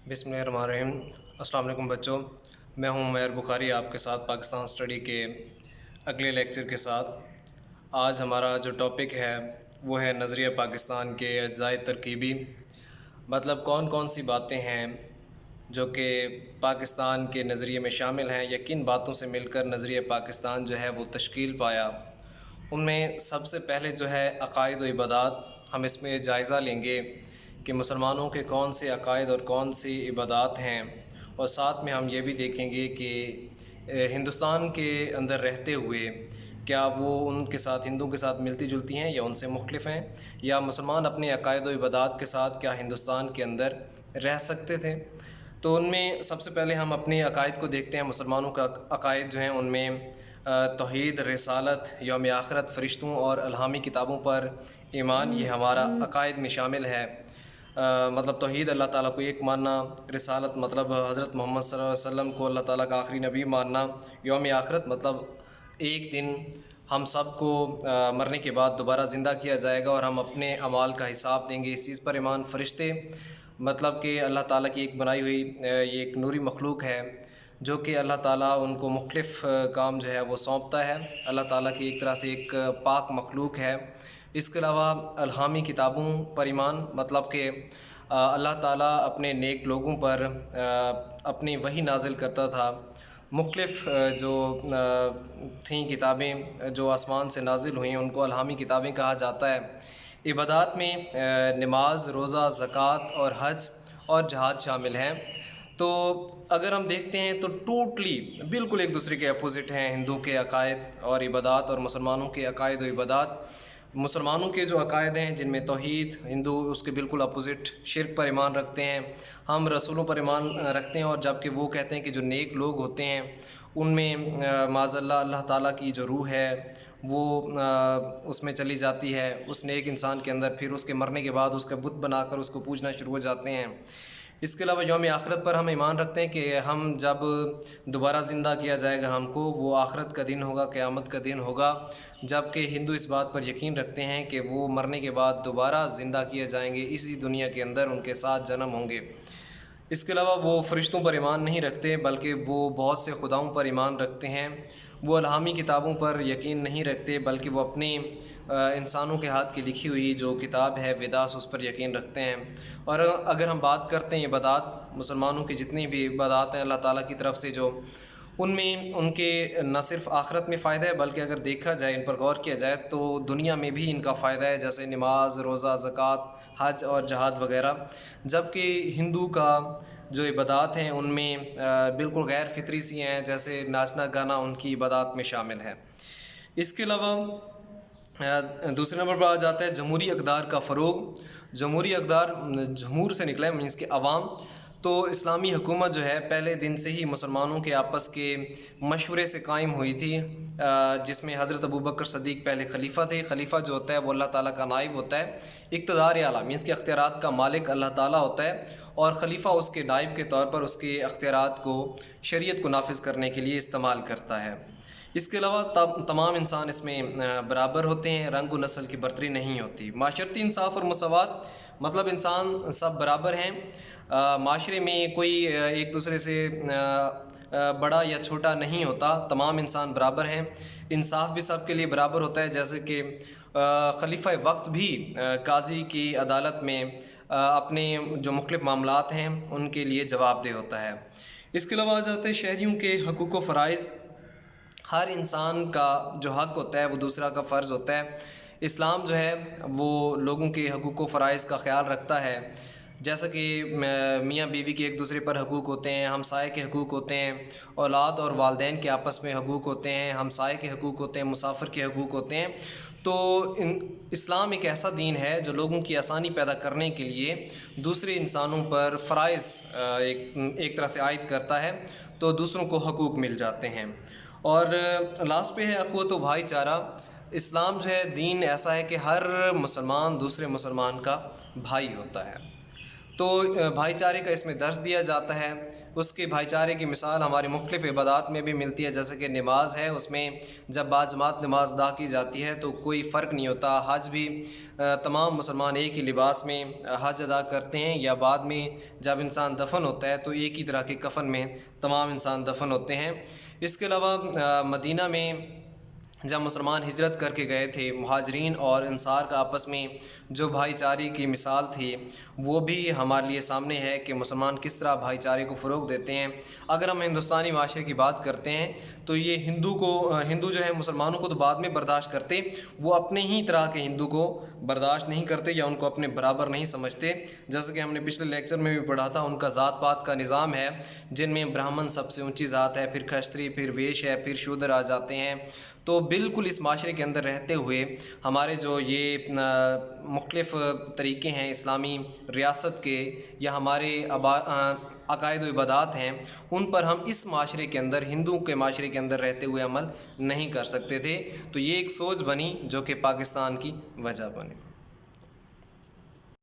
بسم اللہ الرحمن الرحیم۔ السلام علیکم بچوں، میں ہوں عمیر بخاری آپ کے ساتھ پاکستان اسٹڈی کے اگلے لیکچر کے ساتھ۔ آج ہمارا جو ٹاپک ہے وہ ہے نظریہ پاکستان کے اجزائے ترکیبی، مطلب کون کون سی باتیں ہیں جو کہ پاکستان کے نظریے میں شامل ہیں یا کن باتوں سے مل کر نظریہ پاکستان جو ہے وہ تشکیل پایا۔ ان میں سب سے پہلے جو ہے عقائد و عبادات، ہم اس میں جائزہ لیں گے کہ مسلمانوں کے کون سے عقائد اور کون سی عبادات ہیں، اور ساتھ میں ہم یہ بھی دیکھیں گے کہ ہندوستان کے اندر رہتے ہوئے کیا وہ ان کے ساتھ ہندوؤں کے ساتھ ملتی جلتی ہیں یا ان سے مختلف ہیں، یا مسلمان اپنے عقائد و عبادات کے ساتھ کیا ہندوستان کے اندر رہ سکتے تھے۔ تو ان میں سب سے پہلے ہم اپنے عقائد کو دیکھتے ہیں۔ مسلمانوں کا عقائد جو ہیں ان میں توحید، رسالت، یوم آخرت، فرشتوں اور الہامی کتابوں پر ایمان، یہ ہمارا عقائد میں شامل ہے۔ مطلب توحید، اللہ تعالیٰ کو ایک ماننا، رسالت مطلب حضرت محمد صلی اللہ علیہ وسلم کو اللہ تعالیٰ کا آخری نبی ماننا، یوم آخرت مطلب ایک دن ہم سب کو مرنے کے بعد دوبارہ زندہ کیا جائے گا اور ہم اپنے اعمال کا حساب دیں گے، اس چیز پر ایمان۔ فرشتے مطلب کہ اللہ تعالیٰ کی ایک بنائی ہوئی یہ ایک نوری مخلوق ہے جو کہ اللہ تعالیٰ ان کو مختلف کام جو ہے وہ سونپتا ہے۔ اللہ تعالیٰ کی ایک طرح سے ایک پاک مخلوق ہے۔ اس کے علاوہ الہامی کتابوں پر ایمان، مطلب کہ اللہ تعالیٰ اپنے نیک لوگوں پر اپنی وحی نازل کرتا تھا۔ مختلف جو تھیں کتابیں جو آسمان سے نازل ہوئیں ان کو الہامی کتابیں کہا جاتا ہے۔ عبادات میں نماز، روزہ، زکوٰۃ اور حج اور جہاد شامل ہیں۔ تو اگر ہم دیکھتے ہیں تو ٹوٹلی بالکل ایک دوسرے کے اپوزٹ ہیں ہندو کے عقائد اور عبادات اور مسلمانوں کے عقائد و عبادات۔ مسلمانوں کے جو عقائد ہیں جن میں توحید، ہندو اس کے بالکل اپوزٹ شرک پر ایمان رکھتے ہیں، ہم رسولوں پر ایمان رکھتے ہیں، اور جبکہ وہ کہتے ہیں کہ جو نیک لوگ ہوتے ہیں ان میں معاذ اللہ اللہ تعالیٰ کی جو روح ہے وہ اس میں چلی جاتی ہے اس نیک انسان کے اندر، پھر اس کے مرنے کے بعد اس کا بت بنا کر اس کو پوجنا شروع ہو جاتے ہیں۔ اس کے علاوہ یوم آخرت پر ہم ایمان رکھتے ہیں کہ ہم جب دوبارہ زندہ کیا جائے گا ہم کو، وہ آخرت کا دن ہوگا، قیامت کا دن ہوگا، جبکہ ہندو اس بات پر یقین رکھتے ہیں کہ وہ مرنے کے بعد دوبارہ زندہ کیے جائیں گے، اسی دنیا کے اندر ان کے ساتھ جنم ہوں گے۔ اس کے علاوہ وہ فرشتوں پر ایمان نہیں رکھتے بلکہ وہ بہت سے خداؤں پر ایمان رکھتے ہیں۔ وہ الہامی کتابوں پر یقین نہیں رکھتے بلکہ وہ اپنی انسانوں کے ہاتھ کی لکھی ہوئی جو کتاب ہے ویداس، اس پر یقین رکھتے ہیں۔ اور اگر ہم بات کرتے ہیں عبادات، مسلمانوں کی جتنی بھی عبادات ہیں اللہ تعالیٰ کی طرف سے جو ان میں ان کے نہ صرف آخرت میں فائدہ ہے بلکہ اگر دیکھا جائے، ان پر غور کیا جائے تو دنیا میں بھی ان کا فائدہ ہے، جیسے نماز، روزہ، زکوٰۃ، حج اور جہاد وغیرہ۔ جبکہ ہندو کا جو عبادات ہیں ان میں بالکل غیر فطری سی ہیں، جیسے ناچنا گانا ان کی عبادات میں شامل ہے۔ اس کے علاوہ دوسرے نمبر پر آ جاتا ہے جمہوری اقدار کا فروغ۔ جمہوری اقدار جمہور سے نکلا ہے، مینس کہ عوام۔ تو اسلامی حکومت جو ہے پہلے دن سے ہی مسلمانوں کے آپس کے مشورے سے قائم ہوئی تھی، جس میں حضرت ابوبکر صدیق پہلے خلیفہ تھے۔ خلیفہ جو ہوتا ہے وہ اللہ تعالیٰ کا نائب ہوتا ہے۔ اقتدار اعلیٰ مینس کہ اختیارات کا مالک اللہ تعالیٰ ہوتا ہے، اور خلیفہ اس کے نائب کے طور پر اس کے اختیارات کو، شریعت کو نافذ کرنے کے لیے استعمال کرتا ہے۔ اس کے علاوہ تمام انسان اس میں برابر ہوتے ہیں، رنگ و نسل کی برتری نہیں ہوتی۔ معاشرتی انصاف اور مساوات، مطلب انسان سب برابر ہیں، معاشرے میں کوئی ایک دوسرے سے بڑا یا چھوٹا نہیں ہوتا، تمام انسان برابر ہیں۔ انصاف بھی سب کے لیے برابر ہوتا ہے، جیسے کہ خلیفہ وقت بھی قاضی کی عدالت میں اپنے جو مختلف معاملات ہیں ان کے لیے جواب دہ ہوتا ہے۔ اس کے علاوہ آ جاتے ہیں شہریوں کے حقوق و فرائض۔ ہر انسان کا جو حق ہوتا ہے وہ دوسرا کا فرض ہوتا ہے۔ اسلام جو ہے وہ لوگوں کے حقوق و فرائض کا خیال رکھتا ہے، جیسا کہ میاں بیوی کے ایک دوسرے پر حقوق ہوتے ہیں، ہمسائے کے حقوق ہوتے ہیں، اولاد اور والدین کے آپس میں حقوق ہوتے ہیں، ہمسائے کے حقوق ہوتے ہیں، مسافر کے حقوق ہوتے ہیں۔ تو اسلام ایک ایسا دین ہے جو لوگوں کی آسانی پیدا کرنے کے لیے دوسرے انسانوں پر فرائض ایک طرح سے عائد کرتا ہے، تو دوسروں کو حقوق مل جاتے ہیں۔ اور لاسٹ پہ ہے اخوت و بھائی چارہ۔ اسلام جو ہے دین ایسا ہے کہ ہر مسلمان دوسرے مسلمان کا بھائی ہوتا ہے۔ تو بھائی چارے کا اس میں درس دیا جاتا ہے۔ اس کے بھائی چارے کی مثال ہماری مختلف عبادات میں بھی ملتی ہے، جیسے کہ نماز ہے، اس میں جب باجماعت نماز ادا کی جاتی ہے تو کوئی فرق نہیں ہوتا۔ حج بھی تمام مسلمان ایک ہی لباس میں حج ادا کرتے ہیں، یا بعد میں جب انسان دفن ہوتا ہے تو ایک ہی طرح کے کفن میں تمام انسان دفن ہوتے ہیں۔ اس کے علاوہ مدینہ میں جب مسلمان ہجرت کر کے گئے تھے، مہاجرین اور انصار کا آپس میں جو بھائی چارے کی مثال تھی وہ بھی ہمارے لیے سامنے ہے کہ مسلمان کس طرح بھائی چارے کو فروغ دیتے ہیں۔ اگر ہم ہندوستانی معاشرے کی بات کرتے ہیں تو یہ ہندو جو ہے مسلمانوں کو تو بعد میں برداشت کرتے، وہ اپنے ہی طرح کے ہندو کو برداشت نہیں کرتے یا ان کو اپنے برابر نہیں سمجھتے۔ جیسے کہ ہم نے پچھلے لیکچر میں بھی پڑھا تھا، ان کا ذات پات کا نظام ہے جن میں برہمن سب سے اونچی ذات ہے، پھر کھستری، پھر ویش ہے، پھر شودر آ جاتے ہیں۔ تو بالکل اس معاشرے کے اندر رہتے ہوئے ہمارے جو یہ مختلف طریقے ہیں اسلامی ریاست کے یا ہمارے عقائد و عبادات ہیں، ان پر ہم اس معاشرے کے اندر، ہندو کے معاشرے کے اندر رہتے ہوئے عمل نہیں کر سکتے تھے۔ تو یہ ایک سوچ بنی جو کہ پاکستان کی وجہ بنی۔